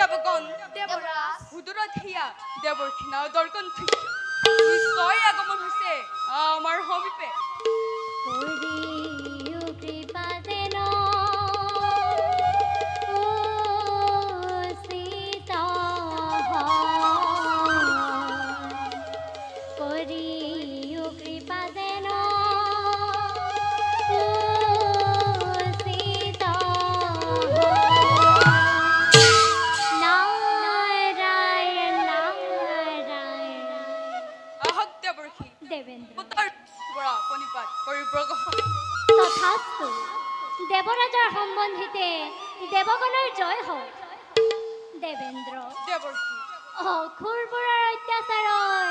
দেবগণ দেবৰাজ হুদুৰত হিয়া দেৱৰখিনা দৰ্কন নিশ্চয় আগমন হৈছে আমাৰ সমীপে দেবৰাজাৰ সম্বন্ধিতে দেবগণেৰ জয় হোক দেবেন্দ্ৰ দেৱৰখি অসুৰবোৰৰ অত্যাচাৰৰ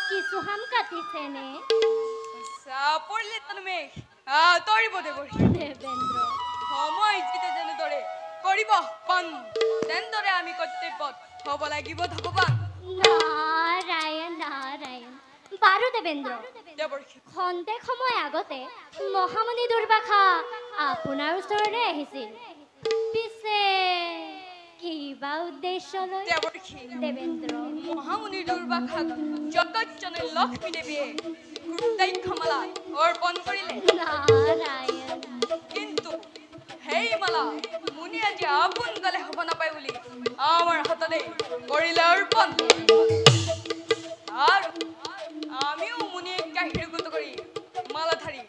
কিছু হাম কাটিছেনে পৰিলে তনুমে তৰিব দেৱৰখি দেবেন্দ্ৰ সময় জিতে যেনেদৰে কৰিব পান তেনেদৰে আমি কৰ্তব্যত হ'ব লাগিব ভগৱান নাৰায়ণ নাৰায়ণ বাৰু দেবেন্দ্ৰ দেৱৰখি খন্তেক সময় আগতে মহামুনি দুৰ্বাসা আপোনাৰ ওচৰলৈ আহিছিল পিছে কিবা উদ্দেশ্য লৈ দেৱৰখি দেবেন্দ্ৰ মহামুনি দুৰ্বাসাক জগতজননী লক্ষ্মী দেৱীয়ে গুৰুদাক্ষমালা অৰ্পণ কৰিলে নারায়ণ কিন্তু সেই মালা মুনি আজি আপোন গলে হ'ব নাপায় বুলি আমাৰ হাততে কৰিলে অৰ্পণ আৰু আমিও মুনিক গাহিৰগত কৰি মালাধাৰী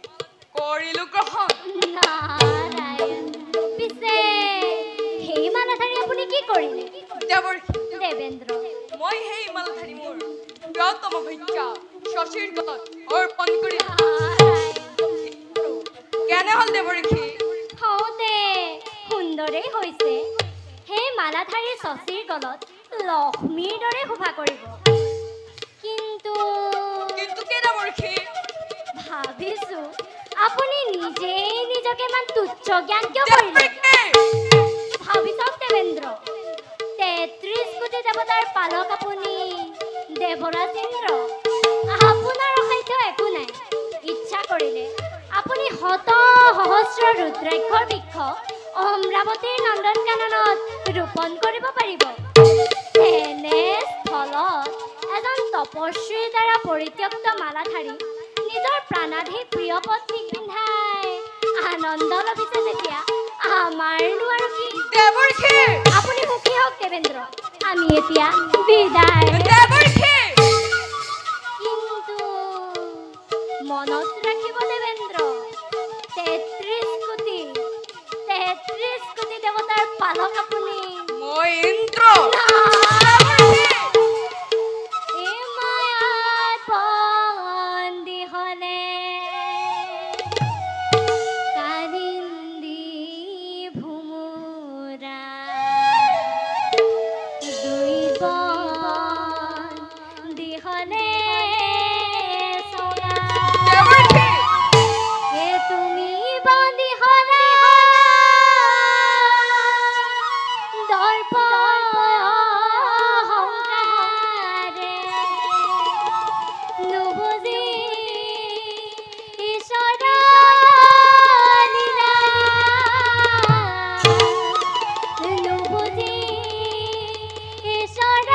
কৰিলো গ্ৰহণ নাৰায়ণ পিছে সেই মালাধাৰী আপুনি কি কৰিলে দেৱৰখি দেবেন্দ্ৰ মই সেই মালাধাৰী মোৰ প্ৰিয়তম ভৃত্যা শশীৰ গলত অৰ্পণ কৰিলো কেনে হ'ল দেৱৰখি হওঁতে সুন্দৰেই হৈছে সেই মালাধাৰী শশীৰ গলত লক্ষ্মীৰ দৰে শোভা কৰিব কিন্তু কিন্তু কে দেৱৰখি ভাবিছো আপুনি নিজেই নিজকে ইমান তুচ্ছ জ্ঞান কিয় কৰিলে ভাবি চাওক দেবেন্দ্ৰ ৩৩ কোটি দেৱতাৰ পালক আপুনি দেৱৰাজ ইন্দ্ৰ আপোনাৰ অসাধ্য একো নাই ইচ্ছা কৰিলে আপুনি শত সহস্ৰ ৰুদ্ৰাক্ষৰ বৃক্ষ অমৰাৱতীৰ নন্দন কাননত ৰোপণ কৰিব পাৰিব এনে স্থলত এজন তপস্বীৰ দ্বাৰা পৰিত্যক্ত মালাধাৰী নিজৰ প্ৰাণাধি প্ৰিয় পত্নীক পিন্ধাই আনন্দ লভিছে যেতিয়া আমাৰনো আৰু কি দেৱৰখি আপুনি সুখী হওক দেবেন্দ্ৰ আমি এতিয়া বিদায় দেৱৰখি কিন্তু মনত ৰাখিব দেবেন্দ্ৰ ৩৩ কোটি দেৱতাৰ পালক আপুনি মই ইন্দ্ৰ এই মায়াত বন্দী হলে কালিন্দী ভোমোৰা দুই বন্দী হলে চৰা এ তুমি বন্দী হলা দৰ্প অহংকাৰে নুবুজি ঈশ্বৰ লীলা নুবুজি ঈশ্বৰ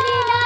লীলা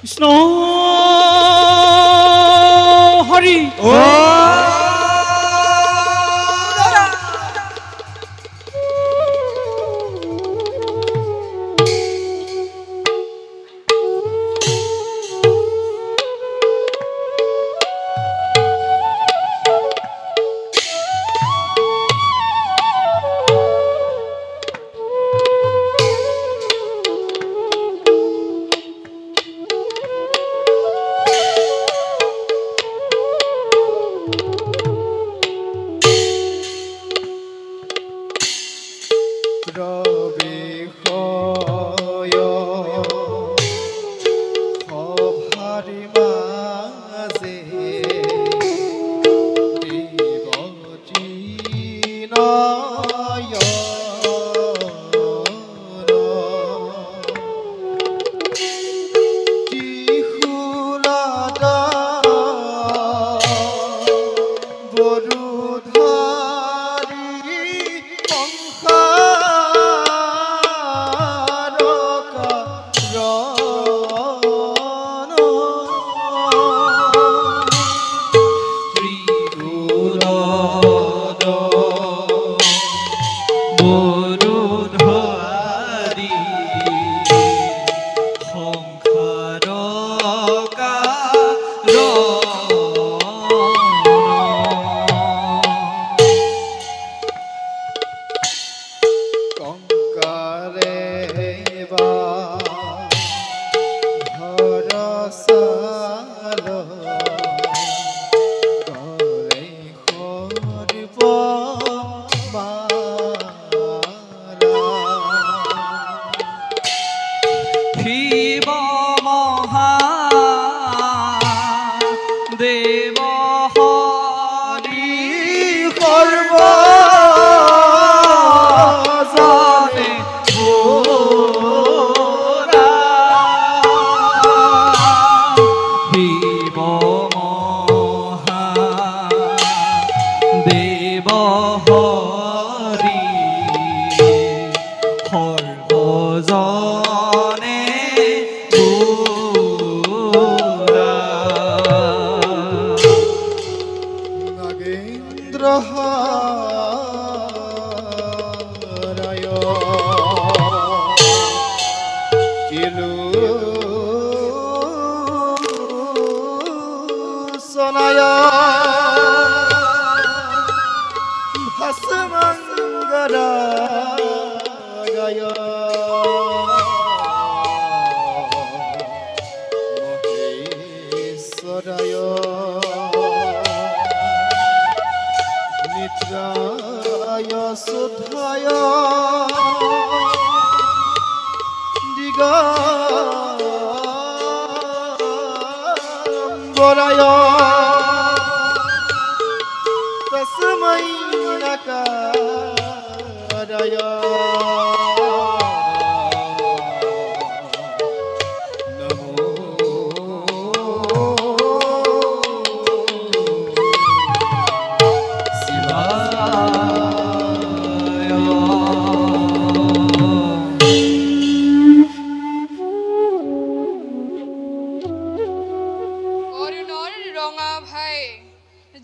Snow কৰি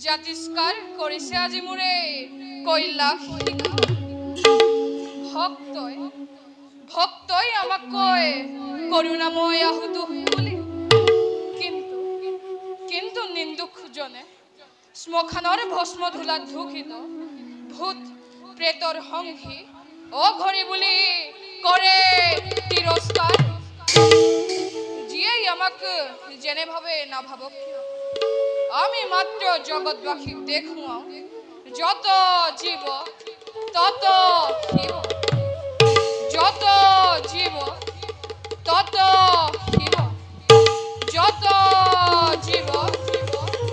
জাতিষ্কাৰ কৰিছে আজি মোৰে কৈলাশ ভক্তই আমাক কয় কৰুণাময় আহুত বুলি কিন্তু নিন্দুকজনে শ্মশানৰ ভস্ম ধূলাত ধূষিত ভূত প্ৰেতৰ সংঘী অঘৰী বুলি কৰে তিৰস্কাৰ যিয়ে আমাক যেনে ভাবে না ভাবক আমি মাত্ৰ জগৎবাসীক দেখুৱাও যত জীব তত শিব যত জীব তত শিব যত জীব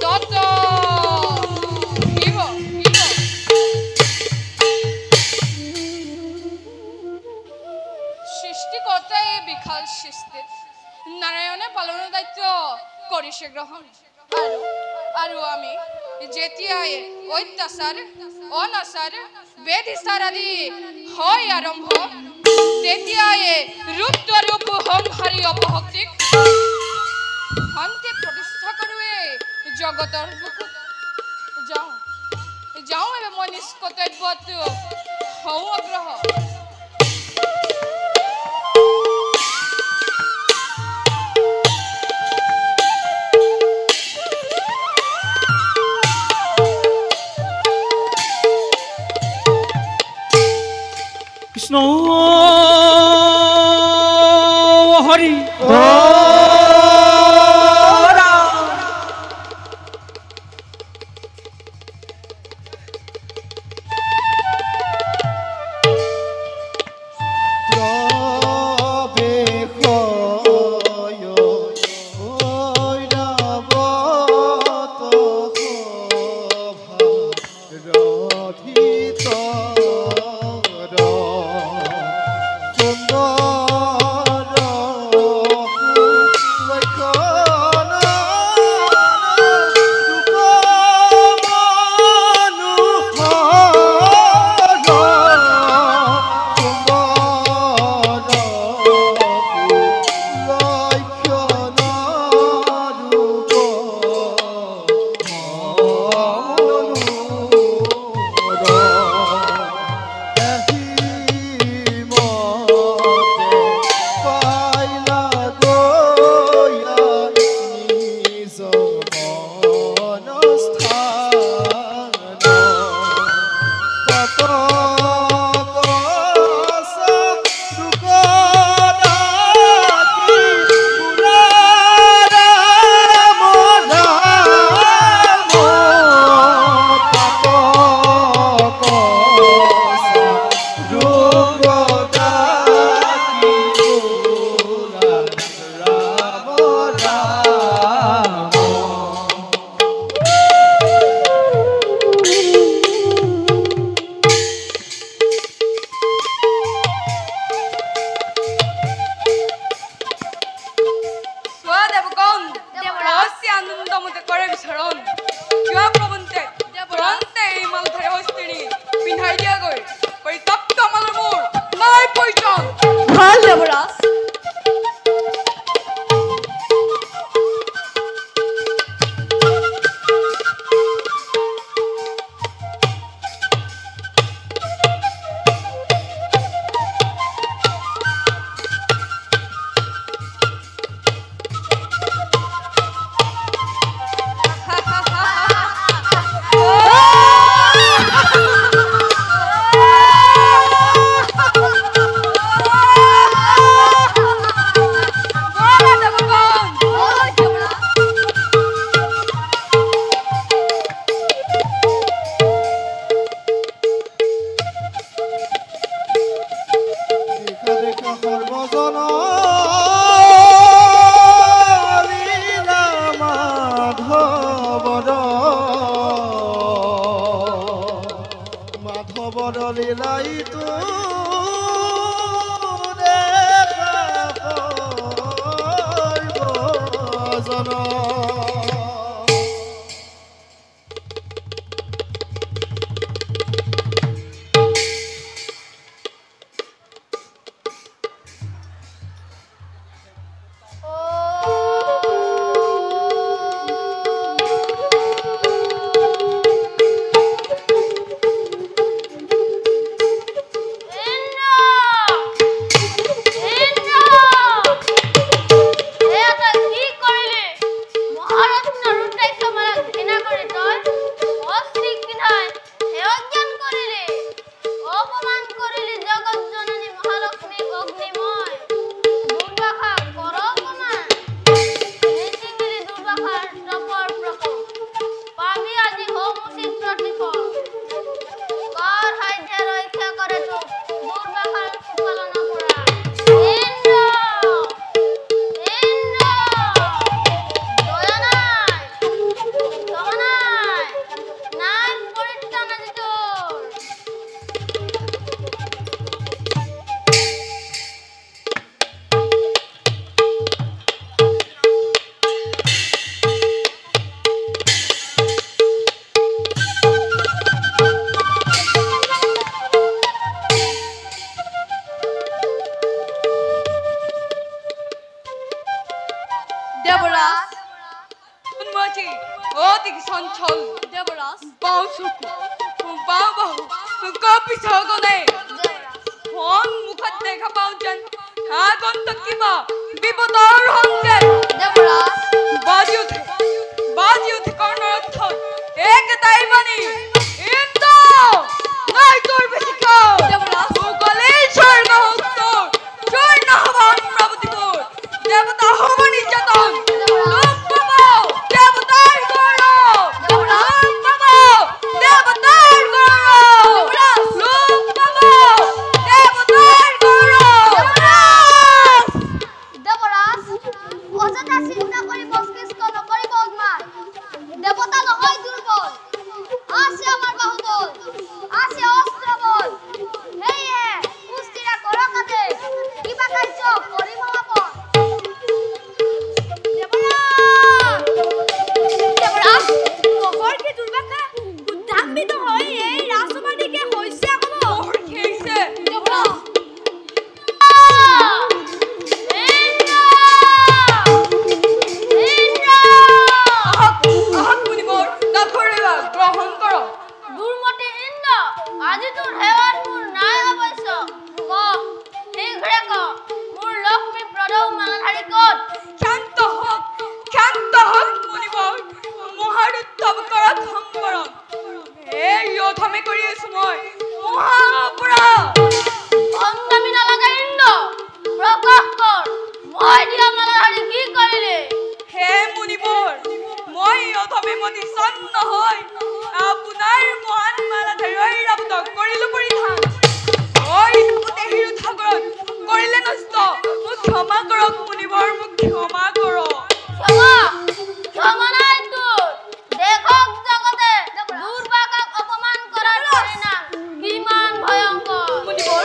তত শিব সৃষ্টিকৰ্তাই এই বিশাল সৃষ্টিত নাৰায়ণে পালনৰ দায়িত্ব কৰিছে গ্ৰহণ আৰু আমি যেতিয়াই অত্যাচাৰ অনাচাৰ বেদিচাৰ আদি হয় আৰম্ভ তেতিয়াই ৰূপ সংহাৰী অপশক্তিক শান্তি প্ৰতিষ্ঠা কৰোৱে জগতৰ বুকুত যাওঁ যাওঁ ଏବେ মই নিজ কৰ্তব্যত হওঁ আগ্ৰহ কৃষ্ণ হৰি আজি অতি চঞ্চল দেৱৰাজ বাও চকু বাও বাহু কপিছৰ গলে সন্মুখত দেখা পাওঁ যেন আগন্তুক কিবা বিপদৰ সংকেত দেৱৰাজ বাজি উঠে কৰ্ণৰ অৰ্থত একেটাই বাণী ইন্দ্ৰ নাই তোৰ বেছি খাওঁ গলে স্বৰ্গ হস্তৰ স্বৰ্ণ হব অমৰাৱতীপুৰ দেৱতা হব নিৰ্যাতন লোক পাব দেৱতাৰ গৌৰৱ লোক পাব দেৱতাৰ গৌৰৱ লোক পাব দেৱতাৰ গৌৰৱ দেৱৰাজ অযথা চিন্তা কৰি মস্তিষ্ক নকৰিব অগমান দেৱতা নহয় দুৰ্বল আছে আমাৰ বাহুবল আছে অস্ত্ৰ বল সেয়ে সুস্থিৰা কৰকাতে কিবা কাৰ্য কৰিম আপন দেৱৰাজ কহৰ কি দুৰ্বাসা উদ্ধাম্বিত হৈ এই ৰাজসভাদিকে হৈছে আকব মোৰ খেইছে দেৱৰাজ গ্ৰহণ কৰ দুৰ্মতি ইন্দ্ৰ আজি তোৰ হেৱাত মোৰ নাই অৱশ্য ক শীঘ্ৰে ক মোৰ লক্ষ্মী প্ৰদৌ মালাধাৰী ক'ত শান্ত হওক মুনিবৰ মহাৰুত্তম কৰক সম্বৰণ এই অধমে কৰি আছো মই মহাপৰাধ সংগ্ৰামী নালাগে ইন্দ্ৰ প্ৰকাশ কৰ মই দিয়া মালাধাৰী কি কৰিলে হে মুনিবৰ মই অধমে মতি চন্ন হয় আপোনাৰ মহান মালাধাৰীৰ ৰাবতক কৰিলো পৰিধান মই দেহিৰ সাগৰত কৰিলে নষ্ট মোক ক্ষমা কৰক মুনিবৰ মোক ক্ষমা কৰক ক্ষমা নাই তোৰ দেখক জগতে দুৰ্বাগাক অপমান কৰাৰ পৰিণাম কিমান ভয়ংকৰ মুনিবৰ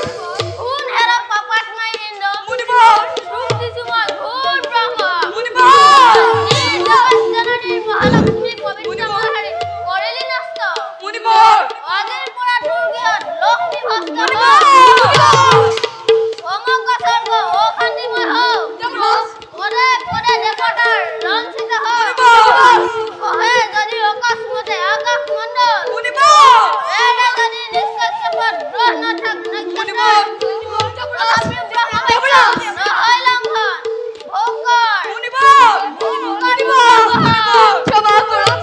কোন হেৰা পাপাত নাই ইন্দ্ৰ মুনিবৰ ৰূপ দিছো মই ঘোৰ ব্ৰহ্ম মুনিবৰ জননীৰ মহালক্ষ্মী পবিত্ৰ মালাধাৰী কৰিলি নষ্ট মুনিবৰ আজিৰ পৰা তোৰ জ্ঞান লক্ষ্মী ভস্ত সমগ্ৰ স্বৰ্গ অশান্তিময় হওক পদে পদে দেৱতাৰ লঞ্চিত হওক কহে যদি অকস্মাতে আকাশ মণ্ডল এনে যদি নিষ্কশ্যপত গ্ৰহ নাথাক নক্ষত্ৰ তথাপিও ব্ৰহ্মবাক্য নহয় লংঘন ভোগৰ ক্ষমা কৰক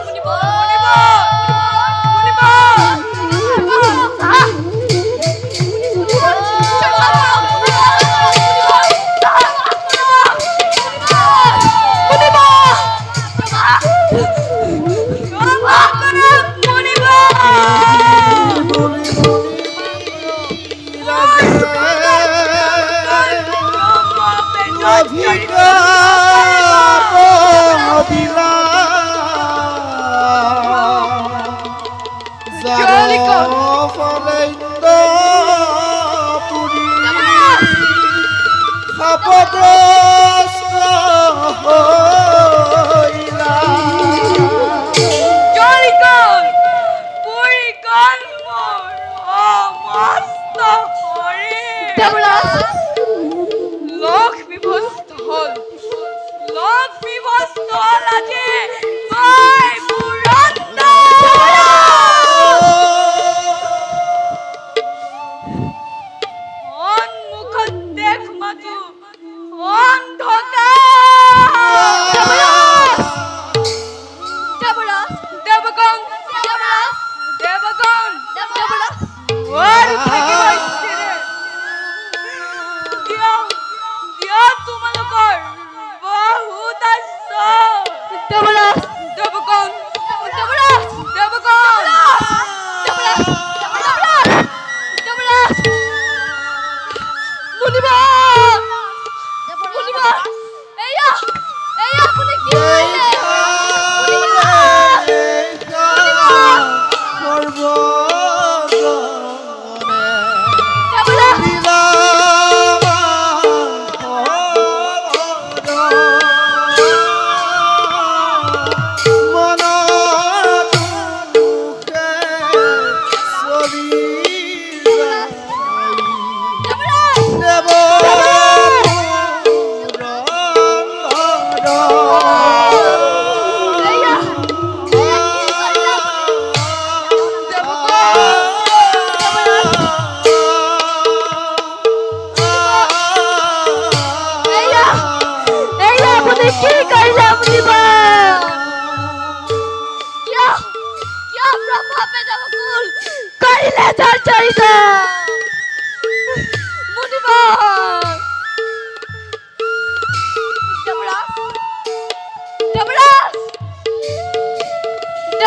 Kapodros, oh,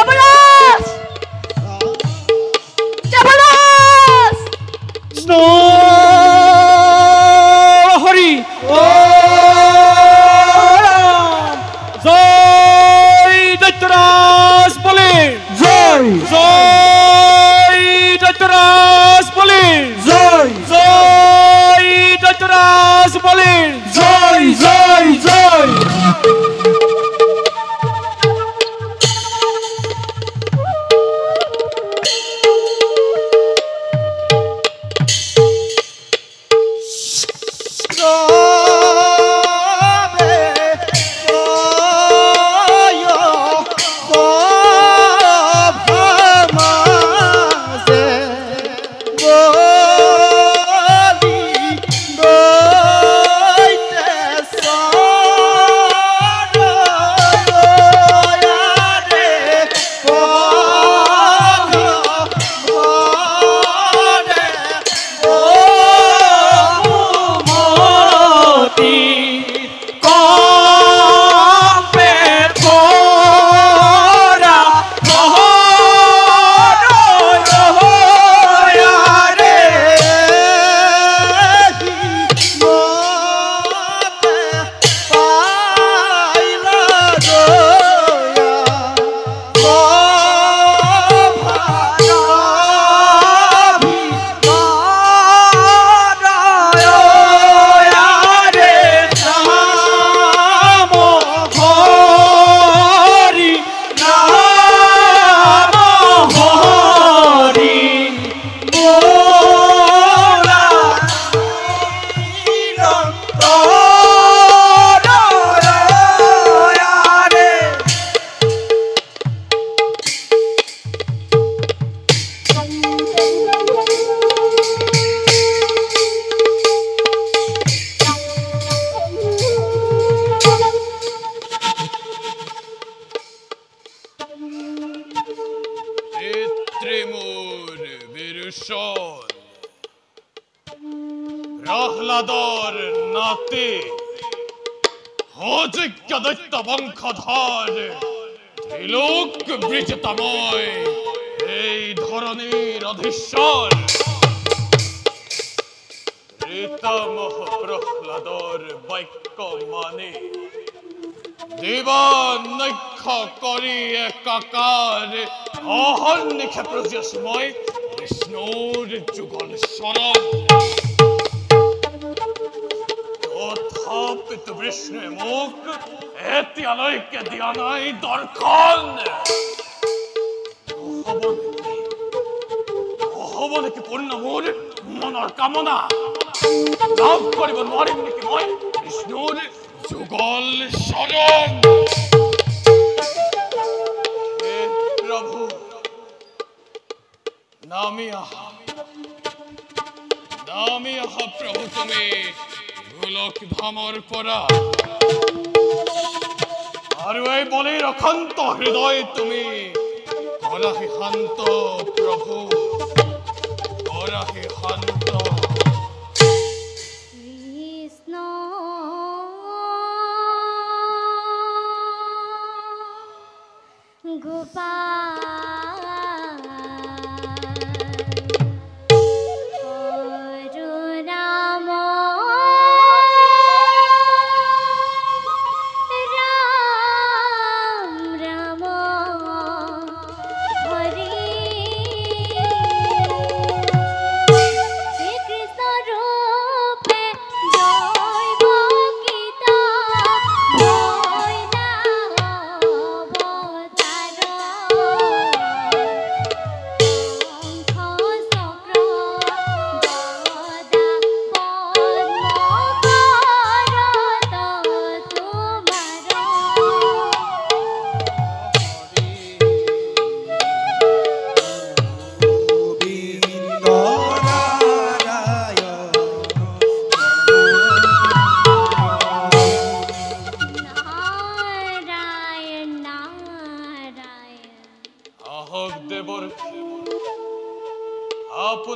দেৱৰাজ দেৱৰাজ কৃষ্ণ হৰি জয় দৈত্যৰাজ বলি জয় জয় দৈত্যৰাজ বলি জয় জয় দৈত্যৰাজ বলি জয় জয় জয় প্রহ্লাদর নাতি অযোগ্য দৈত্য বংশধর ত্রিলোক বিজেতাময় এই ধরনের অধীশ্বর ঋতমহ প্রহ্লাদর বাক্য মানে দেবান নৈক্ষ করি একাকার অহন নিক্ষেপ সময় বিষ্ণুর যুগল শরণ তথাপিত বিষ্ণু মুখ এতি আলোকে দিয়া নাই দর্শন হব নাকি পূর্ণ মোর মনৰ কামনা লাভ কৰিব নোৱাৰিম নেকি মই বিষ্ণুৰ যুগল শৰণ হে প্ৰভু নামি আহা প্ৰভু তুমি গোলক ধামৰ পৰা আৰু এই বলিৰ অখন্ত হৃদয় তুমি কৰাহি শান্ত প্ৰভু কৰাহি শান্ত কৃষ্ণ গোপাল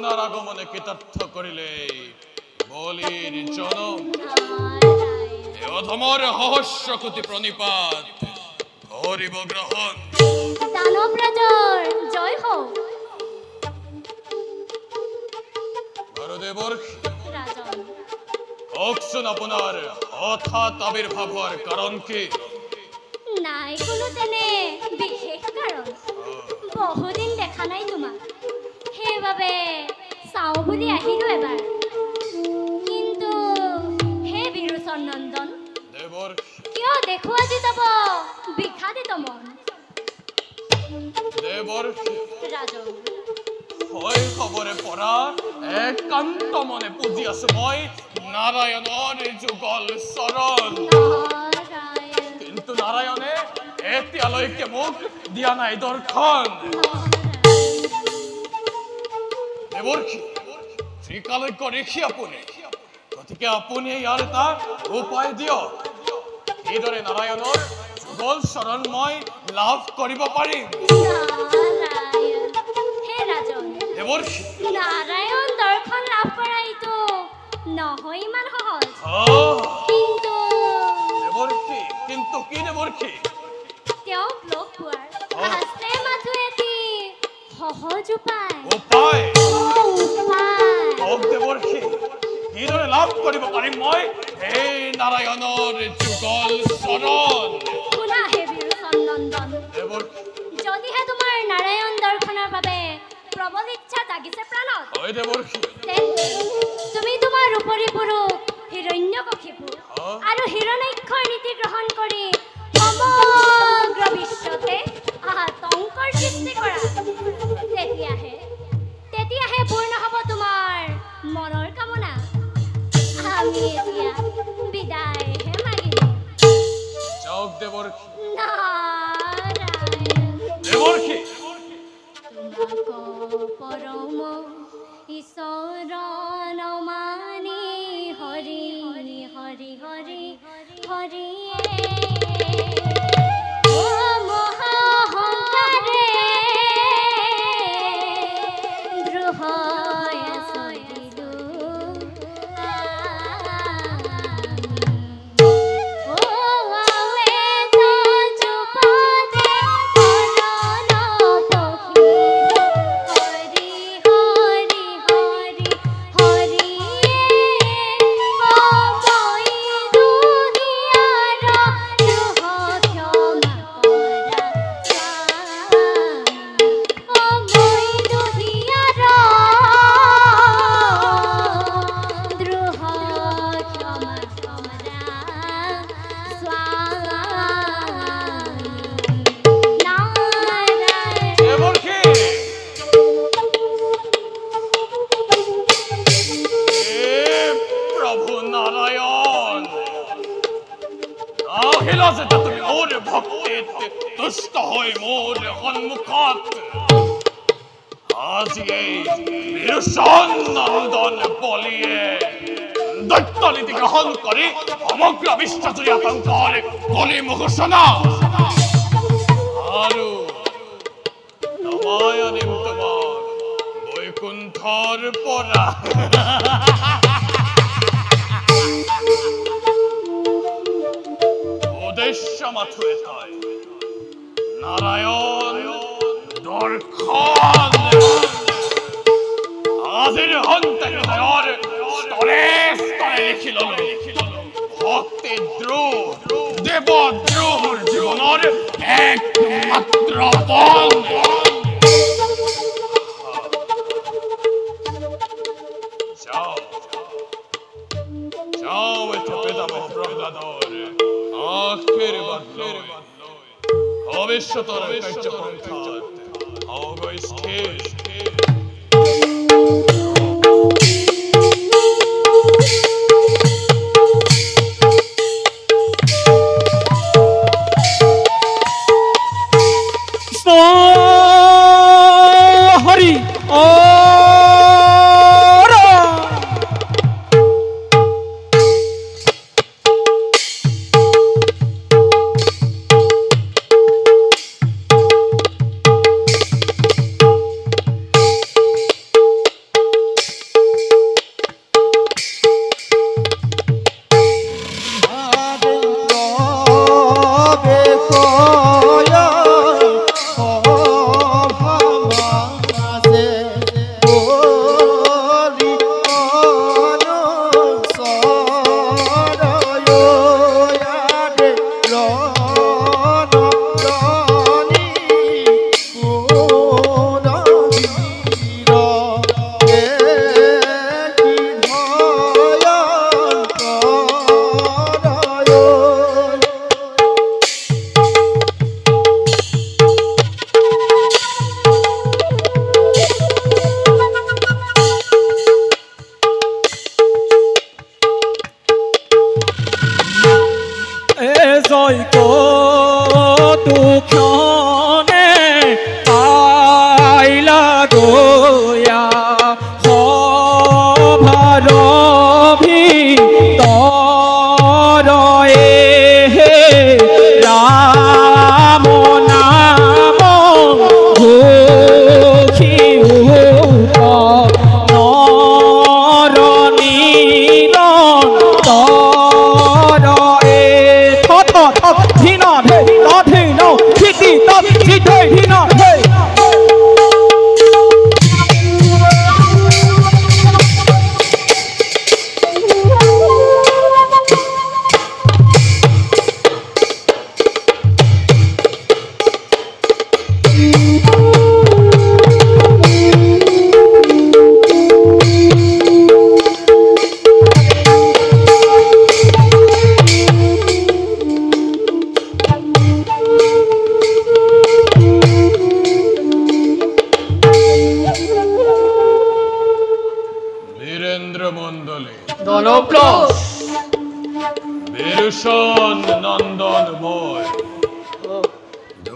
আপনাৰ আগমনে কৃতাৰ্থ কৰিলে বলিৰ জনম অধমৰ হহস্যকতি প্ৰণিপাত কৰিব গ্ৰহণ। দানব ৰাজৰ জয় হোক। গুৰুদেবৰ ৰাজন কওকচোন আপোনাৰ হঠাৎ আবিৰ্ভাৱ হোৱাৰ কাৰণ কি? নাই কোনো তেনে বিশেষ কাৰণ। বহুদিন দেখা নাই তোমাক, সেইবাবে চাওঁ বুলি আহিলো এবাৰ। কিন্তু হে বিৰোচন নন্দন, দেৱৰ কিয় দেখো আজি তব বিষাদিত মন? দেৱৰ ৰাজন শৈশৱৰে পৰা একান্ত মনে পুজি আছো মই নাৰায়ণৰ যুগল চৰণ। নাৰায়ণ কিন্তু নাৰায়ণে এতিয়ালৈকে মোক দিয়া নাই দৰ্শন। দেৱৰ্ষি শ্ৰীকালজ্ঞ ঋষি আপুনি, গতিকে আপুনি ইয়াৰ এটা উপায় দিয়ক, এইদৰে নাৰায়ণৰ যুগল চৰণ মই লাভ কৰিব পাৰিম। নাৰায়ণ হে ৰাজন, দেৱৰ্ষি নাৰায়ণ দৰ্শন লাভ কৰা এইটো নহয় ইমান সহজ। কিন্তু দেৱৰ্ষি কিন্তু কি দেৱৰ্ষি? তেওঁক লগ পোৱাৰ আছে মাথো এটি সহজ উপায়। উপায় উপায় কওক দেৱৰ্ষি, কিদৰে লাভ কৰিব পাৰিম মই এই নাৰায়ণৰ যুগল চৰণ? শুনা হে বিৰোচন নন্দন, দেৱৰ্ষি যদিহে তোমাৰ নাৰায়ণ দৰ্শনৰ বাবে প্ৰবল ইচ্ছা জাগিছে প্ৰাণত, হয় দেৱৰ্ষি তেন্তে তুমি তোমাৰ ৰূপৰী পুৰুষ হিৰণ্যকশিপু আৰু হিৰণ্যাক্ষৰ নীতি গ্ৰহণ কৰি সমগ্ৰ বিশ্বতে আতংকৰ সৃষ্টি কৰা। তেতিয়াহে পূৰ্ণ হ'ব তোমাৰ মনৰ কামনা। আমি এতিয়া বিদায়হে মাগিলো। যাওক দেৱৰ্ষি। নাৰায়ণ দেৱৰ্ষি তোমাক পৰম ঈশ্বৰ নমানি হৰি হৰি হৰি হৰি ও মহাহংকাৰে দ্ৰোহয় চলিলো ও আৱে তজুপদে শৰণ পখিলো হৰি হৰি হৰি হৰি মই দুহিয়াৰ দ্ৰোহ ক্ষমা কৰা স্বামী। মই দুহিয়াৰ দ্ৰোহ ক্ষমা কৰা স্বামী। নাৰায়ণ দেৱৰ্ষি হে প্ৰভু নাৰায়ণ, আহিলা যেতিয়া তুমি মোৰ ভক্তিত তুষ্ট হৈ মোৰ সন্মুখত, আজি এই বিৰোচন নন্দন বলিয়ে দৈত্য নীতি গ্ৰহণ কৰি সমগ্ৰ বিশ্বজুৰি আতংকৰ কলি ঘোষণা আৰু নমাই আনিম তোমাক বৈকুণ্ঠৰ পৰা। উদ্দেশ্য মাথো এটাই, নাৰায়ণ দৰ্শন। আজিৰ হন্তে হৃদয়ৰ স্তৰে স্তৰে লিখি ললো ভক্তি দ্ৰোহ দেৱদ্ৰোহৰ জীৱনৰ একমাত্ৰ পথ। যাও যাও এতিয়া পিতামহ প্ৰহ্লাদৰ আশীৰ্বাদ লৈ ভৱিষ্যতৰ কাৰ্যপন্থাত হওঁগৈ স্থিৰ। হরি ও ক্ষণে আইলা গোয়া সভার ভিতরে রাম নাম ঘোষি নর নিরন্তর থ ধিন ধে ধিন ধিতি তপ ধিধে ধিন ধে নন্দনময়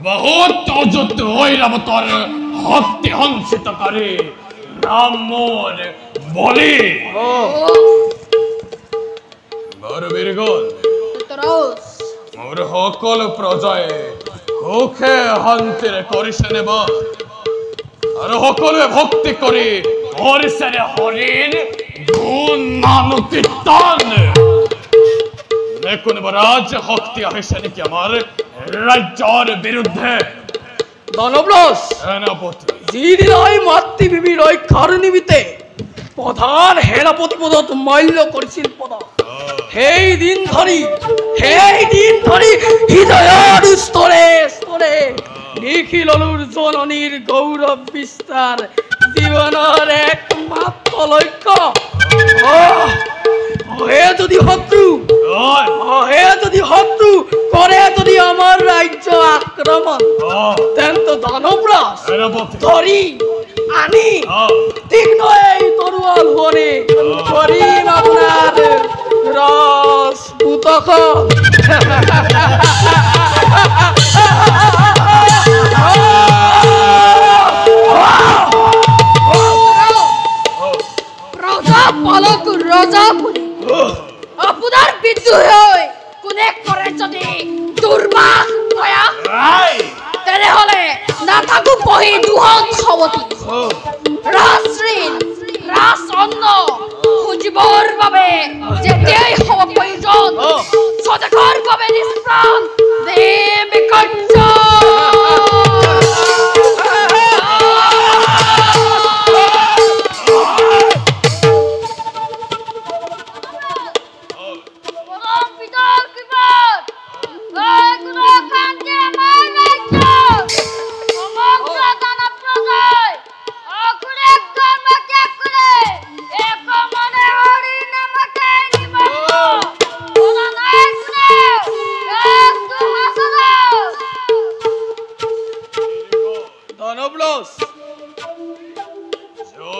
বহুত অযুত ঐরাবতর হত্যে হংসিতকারী নাম মোর বলি মোর বীরগণ মোর সকল প্রজায় সুখে শান্তিৰে কৰিছে নেব আৰু সকলোৱে ভক্তি কৰি কৰিছে হৰিৰ গুণ নাম কীৰ্তন কোনোবা ৰাজ শক্তি আহিছে নেকি আমাৰ ৰাজ্যৰ বিৰুদ্ধে দানবৰাজ সেনাপতি যিদিনাই মাতৃভূমি ৰক্ষাৰ নিমিত্তে প্ৰধান সেনাপতি পদত মাল্য কৰিছিল পদ সেই দিন ধৰি হৃদয়ৰ স্তৰে স্তৰে লিখি ললুৰ জননীৰ গৌৰৱ বিস্তাৰ জীবনেৰ একমাত্ৰ লক্ষ্য যদি শত্রু করে যদি আমার রাজ্য আক্রমণ তেন্ত দানবরাজ ধরি আনি তীক্ষ্ণ এই তরুয়াল হরে করিম আপনার রাজপুতক পালক রাজা আপনার বিদ্রোহ হয় কোনে করে যদি দুর্বাস দয়া তেনেহলে নাথাকো পহি দুহন সবতি রাজঋণ রাজ অন্ন খুঁজিবৰ বাবে যেতিয়াই হব প্ৰয়োজন স্বদেশৰ বাবে নিষ্প্ৰাণ দেৱ কাৰ্য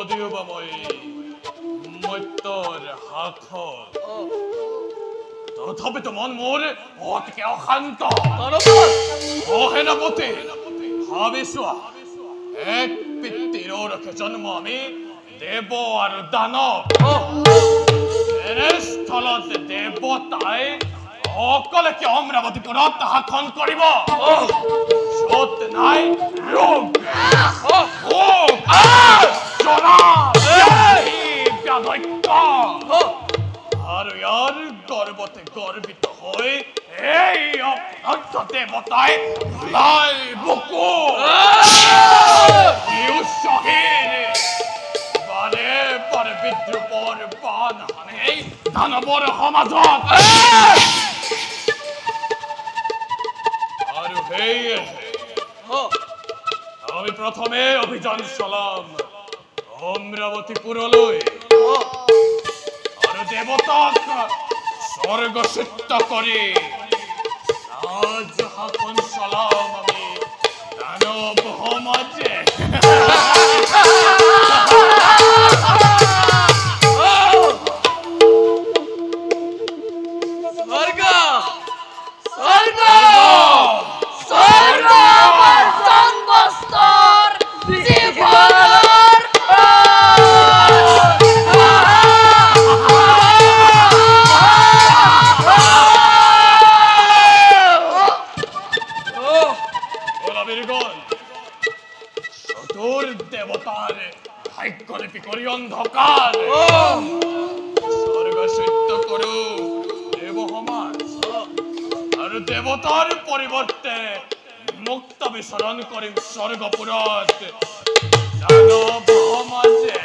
যদিও বা মই মত্যৰ হাত তথাপিতো মন মোৰ অতিকে অশান্ত সেনাপতি ভাবিছো এক পিতৃৰ জন্ম আমি দেৱ আৰু দানৱ স্থলত দেৱতাই অকলে কি অমৰাৱতীপুৰত শাসন কৰিব য'ত নাই ৰোগ আর ইয়ার গর্বতে গর্বিত হয়ে এই অভ্রান্ত দেবতায় লাই বুকু শহীদ বারে বারে বিদ্রুপর বান হানে দানবর সমাজত আর হেই আমি প্রথমে অভিযান চলাম অমরাবতীপুরলৈ আর দেবতাক স্বর্গসিদ্ধ করে রাজ শাসন চলাম আমি দানব সমাজে স্বর্গ স্বর্গ স্বর্গ বীরগণ চতুর দেবতার ভাগ্যলিপি করি অন্ধকার স্বর্গ সিদ্ধ করু দেব সমাজ আর দেবতার পরিবর্তে মুক্ত বিচরণ করিম স্বর্গপুরত দানব সমাজে